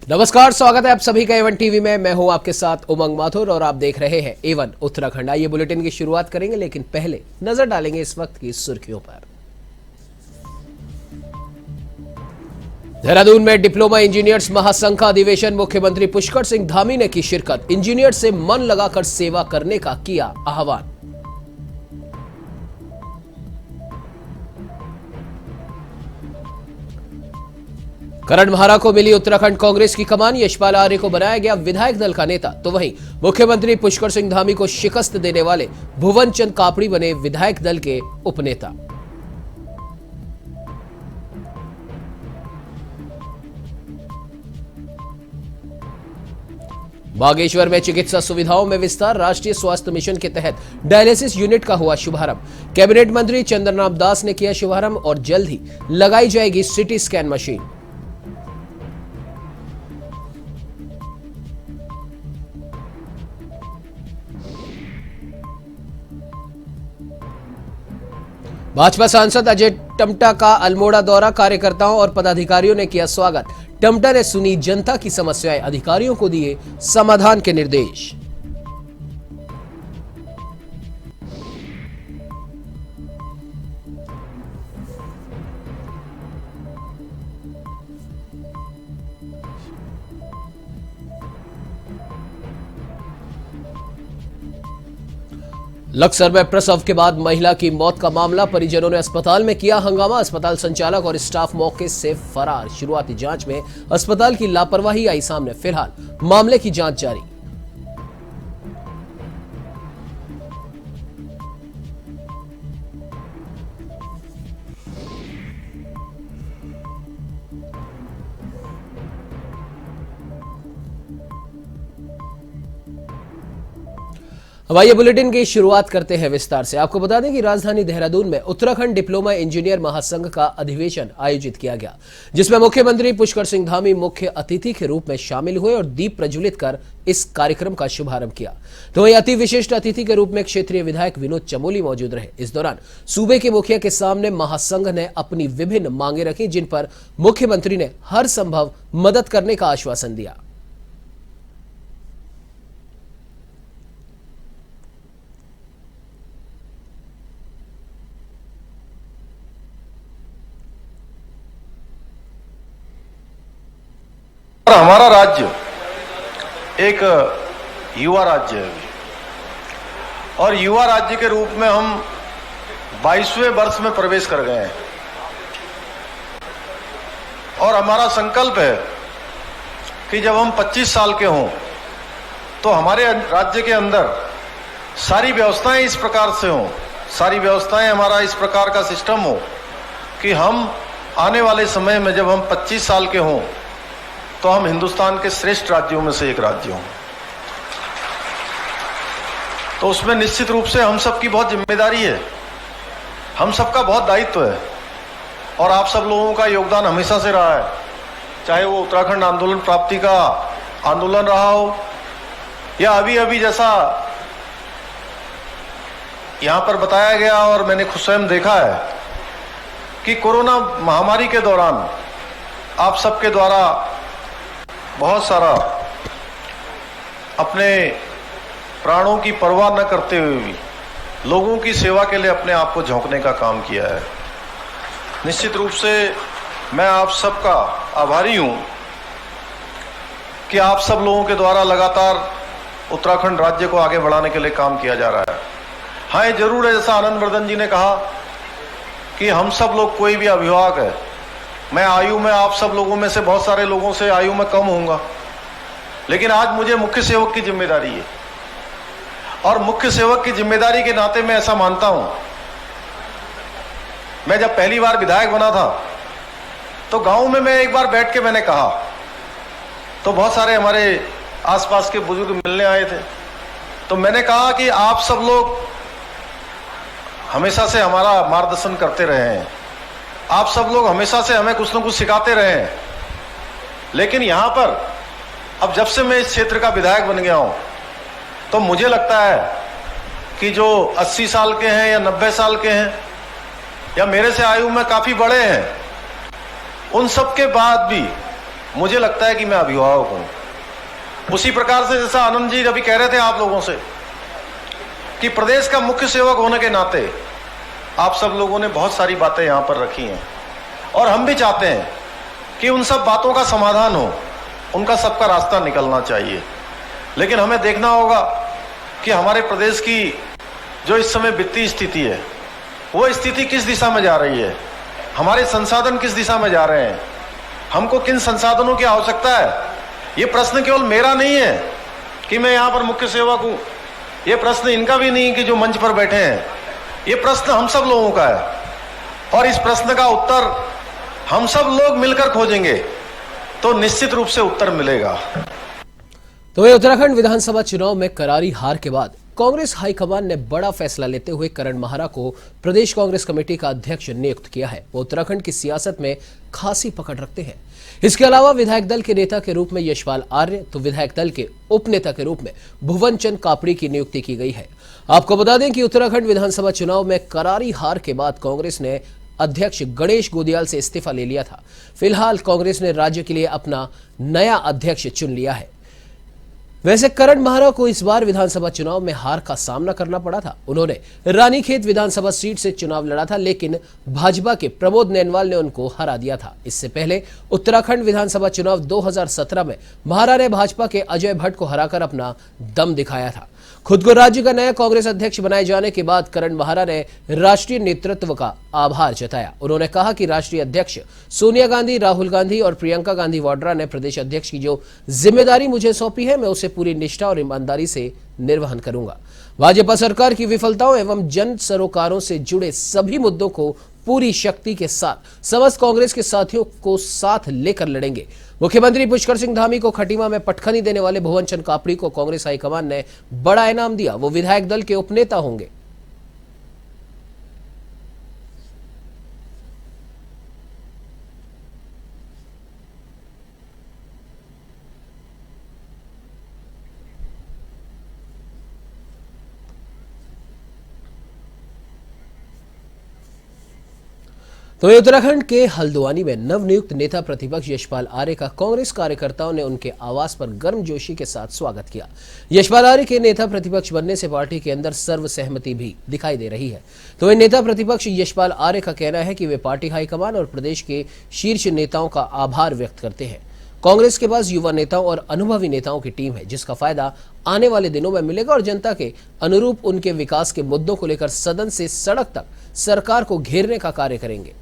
नमस्कार, स्वागत है आप सभी का एवन टीवी में। मैं हूं आपके साथ उमंग माथुर और आप देख रहे हैं एवन उत्तराखंड। आइए बुलेटिन की शुरुआत करेंगे, लेकिन पहले नजर डालेंगे इस वक्त की सुर्खियों पर। देहरादून में डिप्लोमा इंजीनियर्स महासंघ का अधिवेशन, मुख्यमंत्री पुष्कर सिंह धामी ने की शिरकत। इंजीनियर्स से मन लगाकर सेवा करने का किया आह्वान। करण महारा को मिली उत्तराखंड कांग्रेस की कमान, यशपाल आर्य को बनाया गया विधायक दल का नेता। तो वहीं मुख्यमंत्री पुष्कर सिंह धामी को शिकस्त देने वाले भुवन चंद कापड़ी बने विधायक दल के उपनेता। बागेश्वर में चिकित्सा सुविधाओं में विस्तार, राष्ट्रीय स्वास्थ्य मिशन के तहत डायलिसिस यूनिट का हुआ शुभारंभ। कैबिनेट मंत्री चंद्रनाथ दास ने किया शुभारंभ और जल्द ही लगाई जाएगी सिटी स्कैन मशीन। भाजपा सांसद अजय टम्टा का अल्मोड़ा दौरा, कार्यकर्ताओं और पदाधिकारियों ने किया स्वागत। टम्टा ने सुनी जनता की समस्याएं, अधिकारियों को दिए समाधान के निर्देश। लक्सर में प्रसव के बाद महिला की मौत का मामला, परिजनों ने अस्पताल में किया हंगामा। अस्पताल संचालक और स्टाफ मौके से फरार। शुरुआती जांच में अस्पताल की लापरवाही आई सामने। फिलहाल मामले की जांच जारी। अब आइए बुलेटिन की शुरुआत करते हैं विस्तार से। आपको बता दें कि राजधानी देहरादून में उत्तराखंड डिप्लोमा इंजीनियर महासंघ का अधिवेशन आयोजित किया गया, जिसमें मुख्यमंत्री पुष्कर सिंह धामी मुख्य अतिथि के रूप में शामिल हुए और दीप प्रज्वलित कर इस कार्यक्रम का शुभारंभ किया। तो वहीं अति विशिष्ट अतिथि के रूप में क्षेत्रीय विधायक विनोद चमोली मौजूद रहे। इस दौरान सूबे के मुखिया के सामने महासंघ ने अपनी विभिन्न मांगे रखी, जिन पर मुख्यमंत्री ने हर संभव मदद करने का आश्वासन दिया। हमारा राज्य एक युवा राज्य है और युवा राज्य के रूप में हम 22वें वर्ष में प्रवेश कर गए हैं और हमारा संकल्प है कि जब हम 25 साल के हों तो हमारे राज्य के अंदर सारी व्यवस्थाएं इस प्रकार से हों, सारी व्यवस्थाएं हमारा इस प्रकार का सिस्टम हो कि हम आने वाले समय में जब हम 25 साल के हों तो हम हिंदुस्तान के श्रेष्ठ राज्यों में से एक राज्य हों। तो उसमें निश्चित रूप से हम सबकी बहुत जिम्मेदारी है, हम सबका बहुत दायित्व है और आप सब लोगों का योगदान हमेशा से रहा है, चाहे वो उत्तराखंड आंदोलन प्राप्ति का आंदोलन रहा हो या अभी अभी जैसा यहां पर बताया गया और मैंने खुद स्वयं देखा है कि कोरोना महामारी के दौरान आप सबके द्वारा बहुत सारा अपने प्राणों की परवाह न करते हुए भी लोगों की सेवा के लिए अपने आप को झोंकने का काम किया है। निश्चित रूप से मैं आप सबका आभारी हूं कि आप सब लोगों के द्वारा लगातार उत्तराखंड राज्य को आगे बढ़ाने के लिए काम किया जा रहा है। हाँ, ये जरूर है, जैसा आनंदवर्धन जी ने कहा कि हम सब लोग कोई भी अभिभावक है, मैं आयु में आप सब लोगों में से बहुत सारे लोगों से आयु में कम होऊंगा, लेकिन आज मुझे मुख्य सेवक की जिम्मेदारी है और मुख्य सेवक की जिम्मेदारी के नाते मैं ऐसा मानता हूं। मैं जब पहली बार विधायक बना था तो गांव में मैं एक बार बैठ के मैंने कहा, तो बहुत सारे हमारे आसपास के बुजुर्ग मिलने आए थे, तो मैंने कहा कि आप सब लोग हमेशा से हमारा मार्गदर्शन करते रहे हैं, आप सब लोग हमेशा से हमें कुछ न कुछ सिखाते रहे हैं, लेकिन यहां पर अब जब से मैं इस क्षेत्र का विधायक बन गया हूं तो मुझे लगता है कि जो 80 साल के हैं या 90 साल के हैं या मेरे से आयु में काफी बड़े हैं, उन सब के बाद भी मुझे लगता है कि मैं अभिभावक हूं। उसी प्रकार से जैसा आनंद जी अभी कह रहे थे आप लोगों से कि प्रदेश का मुख्य सेवक होने के नाते आप सब लोगों ने बहुत सारी बातें यहां पर रखी हैं और हम भी चाहते हैं कि उन सब बातों का समाधान हो, उनका सबका रास्ता निकलना चाहिए। लेकिन हमें देखना होगा कि हमारे प्रदेश की जो इस समय वित्तीय स्थिति है वो स्थिति किस दिशा में जा रही है, हमारे संसाधन किस दिशा में जा रहे हैं, हमको किन संसाधनों की आवश्यकता है। ये प्रश्न केवल मेरा नहीं है कि मैं यहाँ पर मुख्य सेवक हूँ, ये प्रश्न इनका भी नहीं कि जो मंच पर बैठे हैं, ये प्रश्न हम सब लोगों का है और इस प्रश्न का उत्तर हम सब लोग मिलकर खोजेंगे तो निश्चित रूप से उत्तर मिलेगा। तो वही उत्तराखंड विधानसभा चुनाव में करारी हार के बाद कांग्रेस हाईकमान ने बड़ा फैसला लेते हुए करण माहरा को प्रदेश कांग्रेस कमेटी का अध्यक्ष नियुक्त किया है। वो उत्तराखंड की सियासत में खासी पकड़ रखते हैं। इसके अलावा विधायक दल के नेता के रूप में यशपाल आर्य तो विधायक दल के उप नेता के रूप में भुवन चंद कापड़ी की नियुक्ति की गई है। आपको बता दें कि उत्तराखंड विधानसभा चुनाव में करारी हार के बाद कांग्रेस ने अध्यक्ष गणेश गोदियाल से इस्तीफा ले लिया था। फिलहाल कांग्रेस ने राज्य के लिए अपना नया अध्यक्ष चुन लिया है। वैसे करण माहरा को इस बार विधानसभा चुनाव में हार का सामना करना पड़ा था। उन्होंने रानीखेत विधानसभा सीट से चुनाव लड़ा था, लेकिन भाजपा के प्रमोद नैनवाल ने उनको हरा दिया था। इससे पहले उत्तराखंड विधानसभा चुनाव 2017 में माहरा ने भाजपा के अजय भट्ट को हराकर अपना दम दिखाया था। खुद को राज्य का नया कांग्रेस अध्यक्ष बनाए जाने के बाद करण माहरा ने राष्ट्रीय नेतृत्व का आभार जताया। उन्होंने कहा कि राष्ट्रीय अध्यक्ष सोनिया गांधी, राहुल गांधी और प्रियंका गांधी वाड्रा ने प्रदेश अध्यक्ष की जो जिम्मेदारी मुझे सौंपी है, मैं उसे पूरी निष्ठा और ईमानदारी से निर्वहन करूंगा। भाजपा सरकार की विफलताओं एवं जन सरोकारों से जुड़े सभी मुद्दों को पूरी शक्ति के साथ समस्त कांग्रेस के साथियों को साथ लेकर लड़ेंगे। मुख्यमंत्री पुष्कर सिंह धामी को खटीमा में पटखनी देने वाले भुवन चंद कापड़ी को कांग्रेस हाईकमान ने बड़ा इनाम दिया। वो विधायक दल के उपनेता होंगे। तो उत्तराखंड के हल्द्वानी में नवनियुक्त नेता प्रतिपक्ष यशपाल आर्य का कांग्रेस कार्यकर्ताओं ने उनके आवास पर गर्मजोशी के साथ स्वागत किया। यशपाल आर्य के नेता प्रतिपक्ष बनने से पार्टी के अंदर सर्वसहमति भी दिखाई दे रही है। तो वे नेता प्रतिपक्ष यशपाल आर्य का कहना है कि वे पार्टी हाईकमान और प्रदेश के शीर्ष नेताओं का आभार व्यक्त करते हैं। कांग्रेस के पास युवा नेताओं और अनुभवी नेताओं की टीम है, जिसका फायदा आने वाले दिनों में मिलेगा और जनता के अनुरूप उनके विकास के मुद्दों को लेकर सदन से सड़क तक सरकार को घेरने का कार्य करेंगे।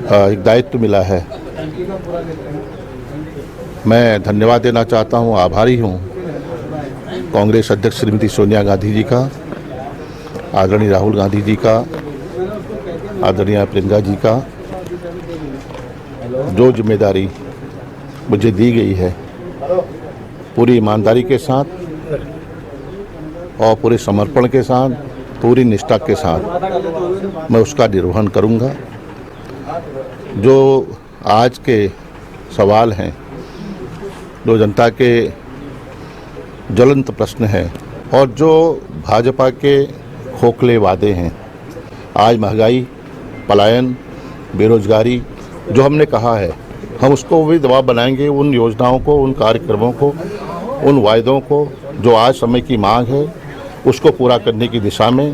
एक दायित्व मिला है। मैं धन्यवाद देना चाहता हूं, आभारी हूं कांग्रेस अध्यक्ष श्रीमती सोनिया गांधी जी का, आदरणीय राहुल गांधी जी का, आदरणीय प्रियंका जी का। जो जिम्मेदारी मुझे दी गई है पूरी ईमानदारी के साथ और पूरे समर्पण के साथ, पूरी निष्ठा के साथ मैं उसका निर्वहन करूंगा। जो आज के सवाल हैं, जो जनता के ज्वलंत प्रश्न हैं और जो भाजपा के खोखले वादे हैं, आज महंगाई, पलायन, बेरोजगारी, जो हमने कहा है हम उसको भी दबाव बनाएंगे। उन योजनाओं को, उन कार्यक्रमों को, उन वायदों को जो आज समय की मांग है उसको पूरा करने की दिशा में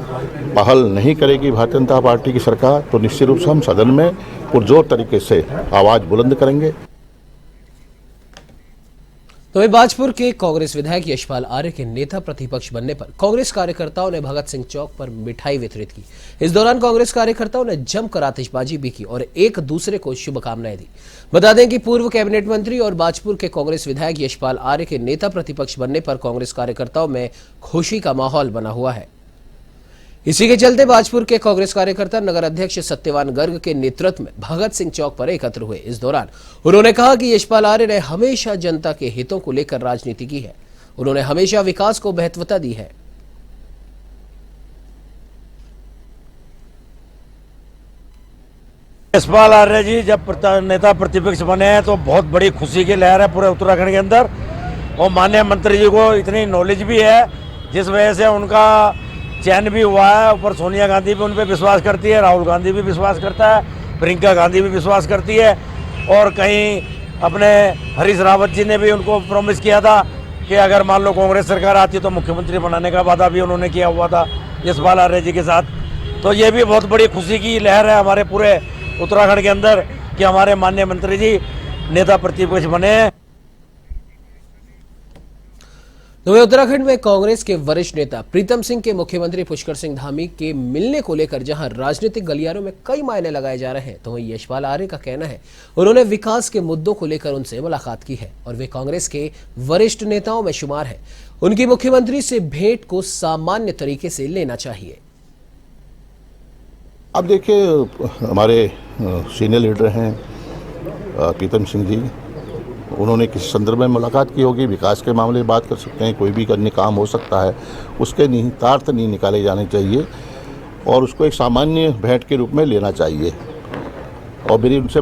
पहल नहीं करेगी भारतीय जनता पार्टी की सरकार, तो निश्चित रूप से हम सदन में पुरजोर तरीके से आवाज बुलंद करेंगे। तो वहीं बाजपुर के कांग्रेस विधायक यशपाल आर्य के नेता प्रतिपक्ष बनने पर कांग्रेस कार्यकर्ताओं ने भगत सिंह चौक पर मिठाई वितरित की। इस दौरान कांग्रेस कार्यकर्ताओं ने जमकर आतिशबाजी भी की और एक दूसरे को शुभकामनाएं दी। बता दें कि पूर्व कैबिनेट मंत्री और बाजपुर के कांग्रेस विधायक यशपाल आर्य के नेता प्रतिपक्ष बनने पर कांग्रेस कार्यकर्ताओं में खुशी का माहौल बना हुआ है। इसी के चलते बाजपुर के कांग्रेस कार्यकर्ता नगर अध्यक्ष सत्यवान गर्ग के नेतृत्व में भगत सिंह चौक पर एकत्र हुए। इस दौरान उन्होंने कहा कि यशपाल आर्य ने हमेशा जनता के हितों को लेकर राजनीति की है। उन्होंने हमेशा विकास को महत्वता दी है। यशपाल आर्य जी जब नेता प्रतिपक्ष बने हैं तो बहुत बड़ी खुशी की लहर है पूरे उत्तराखंड के अंदर। और माननीय मंत्री जी को इतनी नॉलेज भी है जिस वजह से उनका चयन भी हुआ है। ऊपर सोनिया गांधी भी उन पर विश्वास करती है, राहुल गांधी भी विश्वास करता है, प्रियंका गांधी भी विश्वास करती है। और कहीं अपने हरीश रावत जी ने भी उनको प्रॉमिस किया था कि अगर मान लो कांग्रेस सरकार आती तो मुख्यमंत्री बनाने का वादा भी उन्होंने किया हुआ था यशपाल आर्य जी के साथ। तो ये भी बहुत बड़ी खुशी की लहर है हमारे पूरे उत्तराखंड के अंदर कि हमारे माननीय मंत्री जी नेता प्रतिपक्ष बने हैं। तो वहीं उत्तराखंड में कांग्रेस के वरिष्ठ नेता प्रीतम सिंह के मुख्यमंत्री पुष्कर सिंह धामी के मिलने को लेकर जहां राजनीतिक गलियारों में कई मायने लगाए जा रहे हैं, तो वहीं यशपाल आर्य का कहना है उन्होंने विकास के मुद्दों को लेकर उनसे मुलाकात की है और वे कांग्रेस के वरिष्ठ नेताओं में शुमार है। उनकी मुख्यमंत्री से भेंट को सामान्य तरीके से लेना चाहिए। अब देखिए, हमारे सीनियर लीडर हैं प्रीतम सिंह जी, उन्होंने किस संदर्भ में मुलाकात की होगी, विकास के मामले में बात कर सकते हैं, कोई भी अन्य काम हो सकता है, उसके निहितार्थ नहीं निकाले जाने चाहिए और उसको एक सामान्य भेंट के रूप में लेना चाहिए। और मेरी उनसे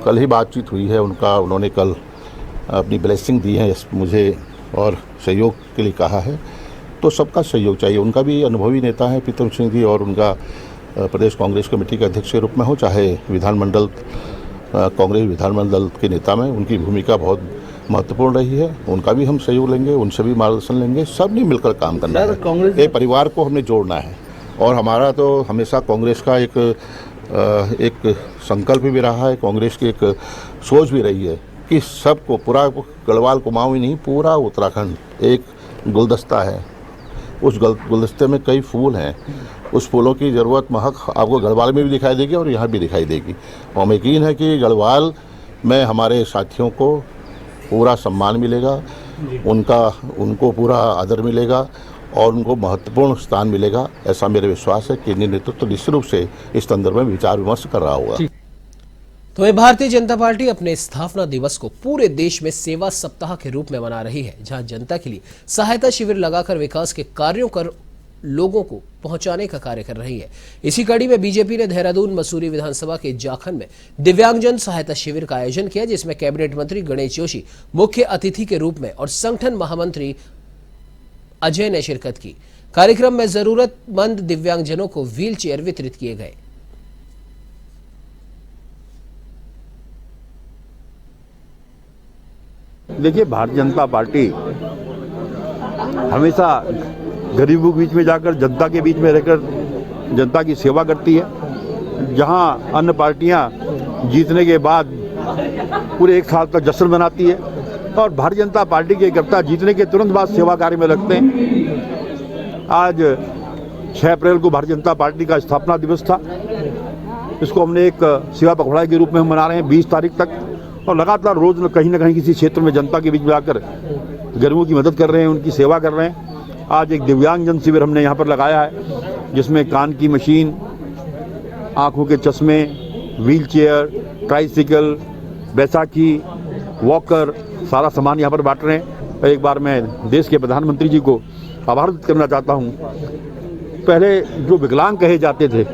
कल ही बातचीत हुई है, उन्होंने कल अपनी ब्लेसिंग दी है मुझे और सहयोग के लिए कहा है, तो सबका सहयोग चाहिए। उनका भी अनुभवी नेता है प्रीतम सिंह जी और उनका प्रदेश कांग्रेस कमेटी के अध्यक्ष के रूप में हो, चाहे विधानमंडल कांग्रेस विधानमंडल के नेता में उनकी भूमिका बहुत महत्वपूर्ण रही है। उनका भी हम सहयोग लेंगे, उनसे भी मार्गदर्शन लेंगे, सब ने मिलकर काम करना है। कांग्रेस एक परिवार को हमने जोड़ना है और हमारा तो हमेशा कांग्रेस का एक संकल्प भी रहा है, कांग्रेस की एक सोच भी रही है कि सबको, पूरा गढ़वाल कुमाऊं ही नहीं, पूरा उत्तराखंड एक गुलदस्ता है। उस गुलदस्ते में कई फूल हैं, उस फूलों की ज़रूरत महक आपको गढ़वाल में भी दिखाई देगी और यहाँ भी दिखाई देगी। और हमें यकीन है कि गढ़वाल में हमारे साथियों को पूरा सम्मान मिलेगा, उनको पूरा आदर मिलेगा और उनको महत्वपूर्ण स्थान मिलेगा। ऐसा मेरा विश्वास है। केंद्रीय नेतृत्व निश्चित रूप से इस संदर्भ में विचार विमर्श कर रहा होगा। तो वहीं भारतीय जनता पार्टी अपने स्थापना दिवस को पूरे देश में सेवा सप्ताह के रूप में मना रही है, जहां जनता के लिए सहायता शिविर लगाकर विकास के कार्यों कर लोगों को पहुंचाने का कार्य कर रही है। इसी कड़ी में बीजेपी ने देहरादून मसूरी विधानसभा के जाखन में दिव्यांगजन सहायता शिविर का आयोजन किया, जिसमें कैबिनेट मंत्री गणेश जोशी मुख्य अतिथि के रूप में और संगठन महामंत्री अजय ने शिरकत की। कार्यक्रम में जरूरतमंद दिव्यांगजनों को व्हील चेयर वितरित किए गए। देखिए, भारतीय जनता पार्टी हमेशा गरीबों के बीच में जाकर, जनता के बीच में रहकर जनता की सेवा करती है। जहां अन्य पार्टियां जीतने के बाद पूरे एक साल तक जश्न मनाती है और भारतीय जनता पार्टी के कार्यकर्ता जीतने के तुरंत बाद सेवा कार्य में लगते हैं। आज 6 अप्रैल को भारतीय जनता पार्टी का स्थापना दिवस था। इसको हमने एक सेवा पखवाड़ा के रूप में हम मना रहे हैं 20 तारीख तक, और लगातार रोज कहीं ना कहीं किसी क्षेत्र में जनता के बीच में आकर गरीबों की मदद कर रहे हैं, उनकी सेवा कर रहे हैं। आज एक दिव्यांगजन शिविर हमने यहाँ पर लगाया है, जिसमें कान की मशीन, आँखों के चश्मे, wheel chair, tricycle, Baisakhi, walker, सारा सामान यहाँ पर बांट रहे हैं। एक बार मैं देश के प्रधानमंत्री जी को आभार व्यक्त करना चाहता हूँ। पहले जो विकलांग कहे जाते थे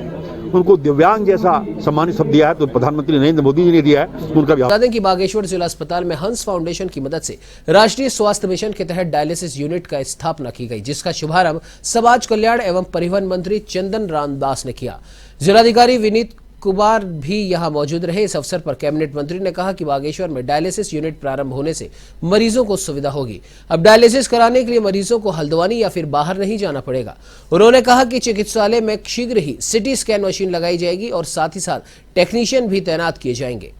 उनको दिव्यांग जैसा सम्मानित शब्द दिया है तो प्रधानमंत्री नरेंद्र मोदी जी ने दिया है, उनका भी। बता दें कि बागेश्वर जिला अस्पताल में हंस फाउंडेशन की मदद से राष्ट्रीय स्वास्थ्य मिशन के तहत डायलिसिस यूनिट का स्थापना की गई, जिसका शुभारंभ समाज कल्याण एवं परिवहन मंत्री चंदन रामदास ने किया। जिलाधिकारी विनीत कुमार भी यहां मौजूद रहे। इस अवसर पर कैबिनेट मंत्री ने कहा कि बागेश्वर में डायलिसिस यूनिट प्रारंभ होने से मरीजों को सुविधा होगी। अब डायलिसिस कराने के लिए मरीजों को हल्द्वानी या फिर बाहर नहीं जाना पड़ेगा। उन्होंने कहा कि चिकित्सालय में शीघ्र ही सिटी स्कैन मशीन लगाई जाएगी और साथ ही साथ टेक्नीशियन भी तैनात किए जाएंगे।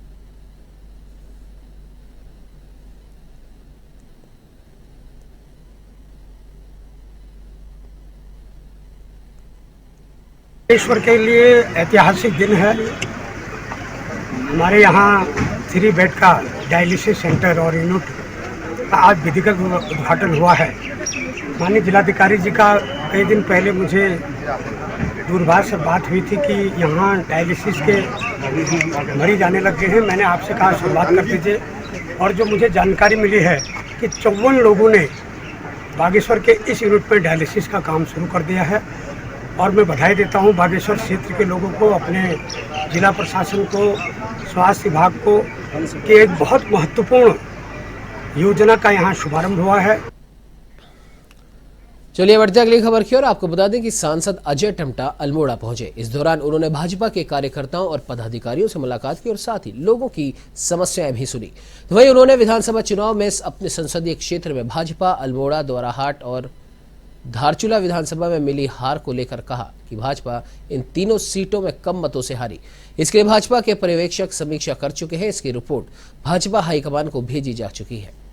बागेश्वर के लिए ऐतिहासिक दिन है। हमारे यहाँ 3 बेड का डायलिसिस सेंटर और यूनिट का आज विधिवत उद्घाटन हुआ है। माननीय जिलाधिकारी जी का कई दिन पहले मुझे दूरभाष से बात हुई थी कि यहाँ डायलिसिस के मरीज आने लग गए हैं। मैंने आपसे कहा शुरुआत कर दीजिए, और जो मुझे जानकारी मिली है कि 54 लोगों ने बागेश्वर के इस यूनिट पर डायलिसिस का काम शुरू कर दिया है। और मैं बधाई देता हूं बागेश्वर क्षेत्र के लोगों को, अपने जिला प्रशासन को, स्वास्थ्य विभाग को कि एक बहुत महत्वपूर्ण योजना का यहां शुभारंभ हुआ है। चलिए बढ़ते अगली खबर की ओर। आपको बता दें कि सांसद अजय टमटा अल्मोड़ा पहुंचे। इस दौरान उन्होंने भाजपा के कार्यकर्ताओं और पदाधिकारियों से मुलाकात की और साथ ही लोगों की समस्याएं भी सुनी। तो वहीं उन्होंने विधानसभा चुनाव में अपने संसदीय क्षेत्र में भाजपा अल्मोड़ा, द्वाराहाट और धारचूला विधानसभा में मिली हार को लेकर कहा कि भाजपा इन तीनों सीटों में कम मतों से हारी। इसके लिए भाजपा के पर्यवेक्षक समीक्षा कर चुके हैं। इसकी रिपोर्ट भाजपा हाईकमान को भेजी जा चुकी है।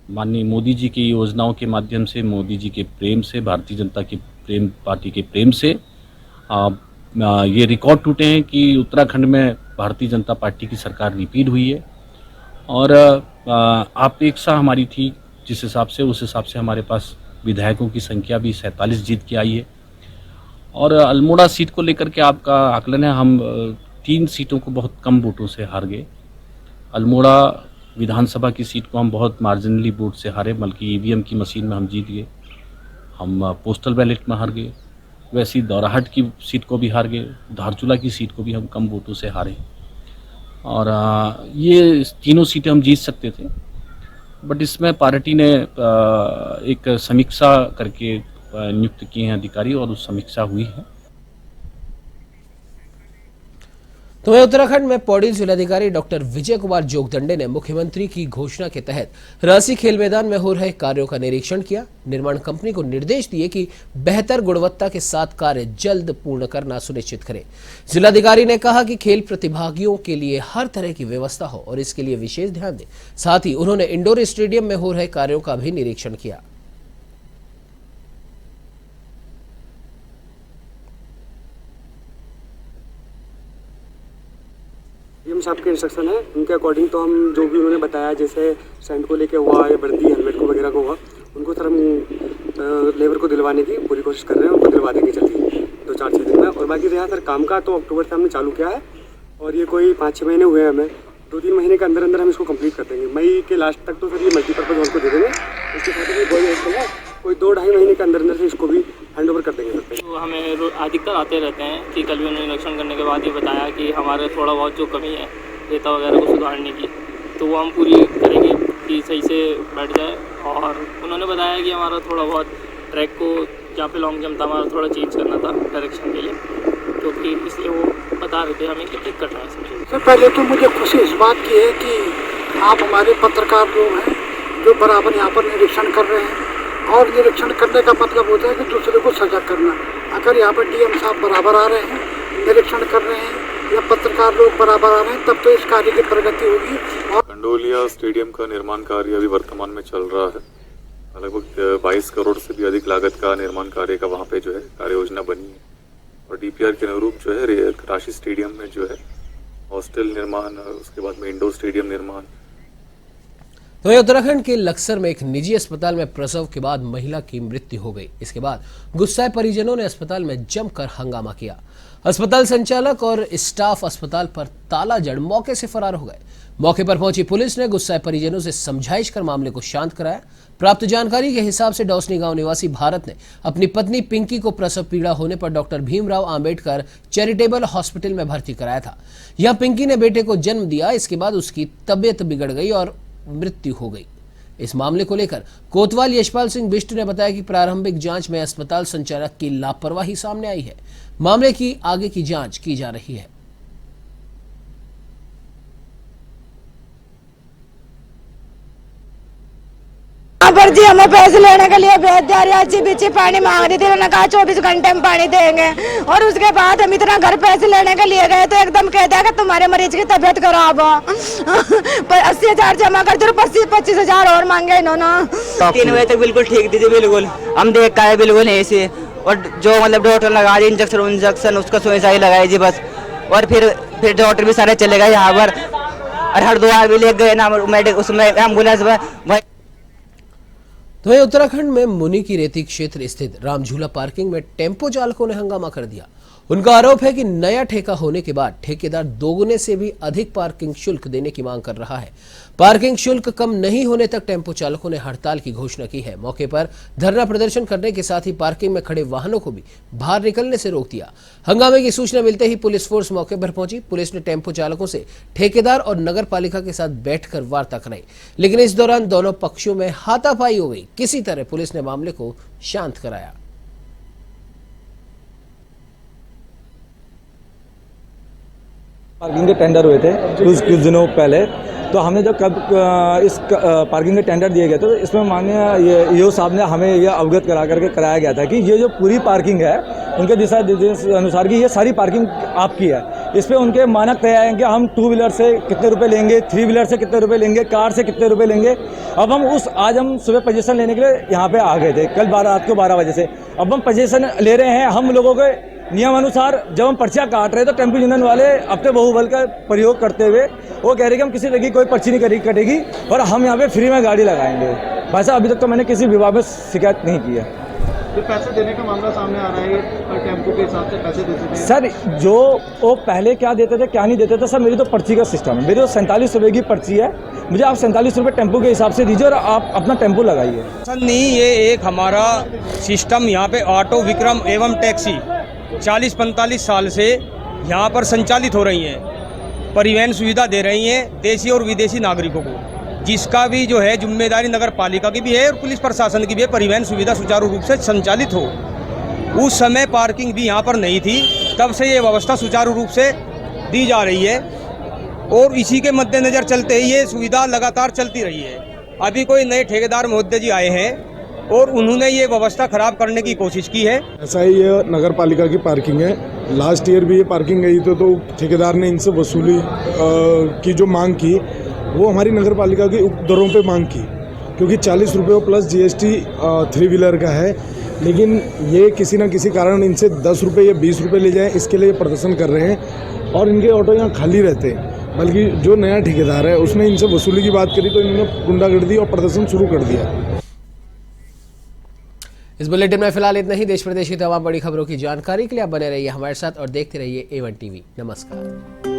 माननीय मोदी जी की योजनाओं के माध्यम से, मोदी जी के प्रेम से, भारतीय जनता की पार्टी के प्रेम से ये रिकॉर्ड टूटे हैं कि उत्तराखंड में भारतीय जनता पार्टी की सरकार रिपीट हुई है और अपेक्षा हमारी थी जिस हिसाब से, उस हिसाब से हमारे पास विधायकों की संख्या भी 47 जीत के आई है। और अल्मोड़ा सीट को लेकर के आपका आकलन है, हम 3 सीटों को बहुत कम वोटों से हार गए। अल्मोड़ा विधानसभा की सीट को हम बहुत मार्जिनली वोट से हारे, बल्कि ईवीएम की मशीन में हम जीत गए। हम पोस्टल बैलेट में हार गए। वैसी दौराहट की सीट को भी हार गए। धारचूला की सीट को भी हम कम वोटों से हारे और ये तीनों सीटें हम जीत सकते थे, बट इसमें पार्टी ने एक समीक्षा करके नियुक्त किए हैं अधिकारी और उस समीक्षा हुई है। तो वहीं उत्तराखंड में पौड़ी जिलाधिकारी डॉक्टर विजय कुमार जोगदंडे ने मुख्यमंत्री की घोषणा के तहत रांसी खेल मैदान में हो रहे कार्यों का निरीक्षण किया। निर्माण कंपनी को निर्देश दिए कि बेहतर गुणवत्ता के साथ कार्य जल्द पूर्ण करना सुनिश्चित करें। जिलाधिकारी ने कहा कि खेल प्रतिभागियों के लिए हर तरह की व्यवस्था हो और इसके लिए विशेष ध्यान दें। साथ ही उन्होंने इंडोर स्टेडियम में हो रहे कार्यों का भी निरीक्षण किया। साहब के इंस्ट्रक्शन है, उनके अकॉर्डिंग तो हम जो भी उन्होंने बताया, जैसे स्टैंड को लेके हुआ या वर्दी हेलमेट को वगैरह को हुआ, उनको सर हम लेबर को दिलवाने की पूरी कोशिश कर रहे हैं। उनको दिलवा देंगे जल्दी 2-4-6 दिन में। और बाकी रहा सर काम का, तो अक्टूबर से हमने चालू किया है और ये कोई 5-6 महीने हुए हैं हमें। 2-3 महीने के अंदर अंदर हम इसको कंप्लीट कर देंगे। मई के लास्ट तक तो सर ये मल्टीपर्पज़ हॉल को दे देंगे। इसके साथ ही कोई 2-2.5 महीने के अंदर अंदर से इसको भी हैंड ओवर कर देंगे सर। तो हमें अधिकतर आते रहते हैं कि कल भी उन्होंने निरीक्षण करने के बाद ये बताया कि हमारे थोड़ा बहुत जो कमी है रेता वगैरह को सुधारने की, तो वो हम पूरी करेंगे कि सही से बैठ जाए। और उन्होंने बताया कि हमारा थोड़ा बहुत ट्रैक को जहाँ पे लॉन्ग जंप था हमारा थोड़ा चेंज करना था डायरेक्शन के लिए, क्योंकि इसलिए वो बता रहे थे हमें कि ठीक करना है। सर पहले तो मुझे खुशी इस बात की है कि आप हमारे पत्रकार लोग हैं जो बराबर यहाँ पर निरीक्षण कर रहे हैं, और निरीक्षण करने का मतलब होता है कि दूसरे को सजग करना। अगर यहाँ पर डीएम साहब बराबर आ रहे हैं, निरीक्षण कर रहे हैं, या पत्रकार लोग बराबर आ रहे हैं, तब तो इस कार्य की प्रगति होगी। और कंडोलिया स्टेडियम का निर्माण कार्य अभी वर्तमान में चल रहा है। लगभग 22 करोड़ से भी अधिक लागत का निर्माण कार्य का वहाँ पे जो है कार्य योजना बनी है। और डीपीआर के अनुरूप जो है रांसी स्टेडियम में जो है हॉस्टल निर्माण, उसके बाद में इंडोर स्टेडियम निर्माण। तो वहीं उत्तराखंड के लक्सर में एक निजी अस्पताल में प्रसव के बाद महिला की मृत्यु हो गई। इसके बाद गुस्साए परिजनों ने अस्पताल में जमकर हंगामा किया। अस्पताल संचालक और स्टाफ अस्पताल पर ताला जड़ मौके से फरार हो गए। मौके पर पहुंची पुलिस ने गुस्साए परिजनों से समझाइश कर मामले को शांत कराया। प्राप्त जानकारी के हिसाब से डौसनी गांव निवासी भारत ने अपनी पत्नी पिंकी को प्रसव पीड़ा होने पर doctor Bhimrao Ambedkar charitable hospital में भर्ती कराया था। यहां पिंकी ने बेटे को जन्म दिया। इसके बाद उसकी तबीयत बिगड़ गई और मृत्यु हो गई। इस मामले को लेकर कोतवाल यशपाल सिंह बिष्ट ने बताया कि प्रारंभिक जांच में अस्पताल संचालक की लापरवाही सामने आई है। मामले की आगे की जांच की जा रही है। पर जी हमें पैसे लेने के लिए भेज दिया। अच्छी बिच्छी पानी मांग रही थी, उन्होंने कहा 24 घंटे में पानी देंगे। और उसके बाद हम इतना घर पैसे लेने के लिए गए तो एकदम कह दिया कि तुम्हारे मरीज की तबीयत खराब हो। 80,000 जमा कर दो, 25,000 और मांगे इन्होंने। 3 बजे तक बिल्कुल ठीक थी बिल्कुल, हम देख का है बिल्कुल ऐसे। और जो मतलब डॉक्टर लगा दी इंजेक्शन उसका सुई साई लगाई जी बस। और फिर डॉक्टर भी सारे चले गए यहाँ पर, और हरिद्वार भी ले गए ना उसमें एम्बुलेंस में। तो वहीं उत्तराखंड में मुनि की रेती क्षेत्र स्थित रामझूला पार्किंग में टेम्पो चालकों ने हंगामा कर दिया। उनका आरोप है कि नया ठेका होने के बाद ठेकेदार दोगुने से भी अधिक पार्किंग शुल्क देने की मांग कर रहा है। पार्किंग शुल्क कम नहीं होने तक टेम्पो चालकों ने हड़ताल की घोषणा की है। मौके पर धरना प्रदर्शन करने के साथ ही पार्किंग में खड़े वाहनों को भी बाहर निकलने से रोक दिया। हंगामे की सूचना मिलते ही पुलिस फोर्स मौके पर पहुंची। पुलिस ने टेम्पो चालकों से ठेकेदार और नगर पालिका के साथ बैठकर वार्ता कराई, लेकिन इस दौरान दोनों पक्षों में हाथापाई हो गई। किसी तरह पुलिस ने मामले को शांत कराया। पार्किंग के टेंडर हुए थे कुछ दिनों पहले, तो हमने जब इस पार्किंग के टेंडर दिए गए थे तो इसमें माननीय ईओ साहब ने हमें यह अवगत करा करके कराया गया था कि ये जो पूरी पार्किंग है उनके दिशा अनुसार की ये सारी पार्किंग आपकी है। इस पर उनके मानक तय हैं कि हम 2 व्हीलर से कितने रुपए लेंगे, 3 व्हीलर से कितने रुपए लेंगे, कार से कितने रुपए लेंगे। अब हम आज हम सुबह पोजीशन लेने के लिए यहाँ पे आ गए थे, कल रात को 12 बजे से। अब हम पोजीशन ले रहे हैं। हम लोगों के नियम अनुसार जब हम पर्चियाँ काट रहे तो टेम्पो यूनियन वाले अपने बाहुबल का प्रयोग करते हुए वो कह रहे कि हम किसी तरह की कोई पर्ची नहीं कटेगी और हम यहाँ पे फ्री में गाड़ी लगाएंगे। भाई साहब, अभी तक तो मैंने किसी विभाग में शिकायत नहीं की है। जो पैसे देने का मामला सामने आ रहा है, टेम्पो के हिसाब से पैसे देते थे सर। जो वो पहले क्या देते थे क्या नहीं देते थे सर, मेरी तो पर्ची का सिस्टम है। मेरी तो 47 रुपये की पर्ची है, मुझे आप 47 रुपये टेम्पो के हिसाब से दीजिए और आप अपना टेम्पो लगाइए। सर नहीं, ये एक हमारा सिस्टम यहाँ पे ऑटो विक्रम एवं टैक्सी 40-45 साल से यहाँ पर संचालित हो रही हैं। परिवहन सुविधा दे रही हैं देशी और विदेशी नागरिकों को, जिसका भी जो है जिम्मेदारी नगर पालिका की भी है और पुलिस प्रशासन की भी है। परिवहन सुविधा सुचारू रूप से संचालित हो। उस समय पार्किंग भी यहाँ पर नहीं थी, तब से ये व्यवस्था सुचारू रूप से दी जा रही है और इसी के मद्देनज़र चलते ही ये सुविधा लगातार चलती रही है। अभी कोई नए ठेकेदार महोदय जी आए हैं और उन्होंने ये व्यवस्था खराब करने की कोशिश की है। ऐसा ही ये नगर पालिका की पार्किंग है। लास्ट ईयर भी ये पार्किंग गई तो ठेकेदार ने इनसे वसूली की जो मांग की वो हमारी नगर पालिका की दरों पे मांग की, क्योंकि 40 रुपये प्लस GST 3 व्हीलर का है। लेकिन ये किसी न किसी कारण इनसे 10 रुपये या 20 रुपये ले जाएं, इसके लिए प्रदर्शन कर रहे हैं और इनके ऑटो यहाँ खाली रहते हैं। बल्कि जो नया ठेकेदार है उसने इनसे वसूली की बात करी तो इन्होंने गुंडागर्दी और प्रदर्शन शुरू कर दिया। इस बुलेटिन में फिलहाल इतना ही। देश प्रदेश की तमाम बड़ी खबरों की जानकारी के लिए आप बने रहिए हमारे साथ और देखते रहिए A1 TV। नमस्कार।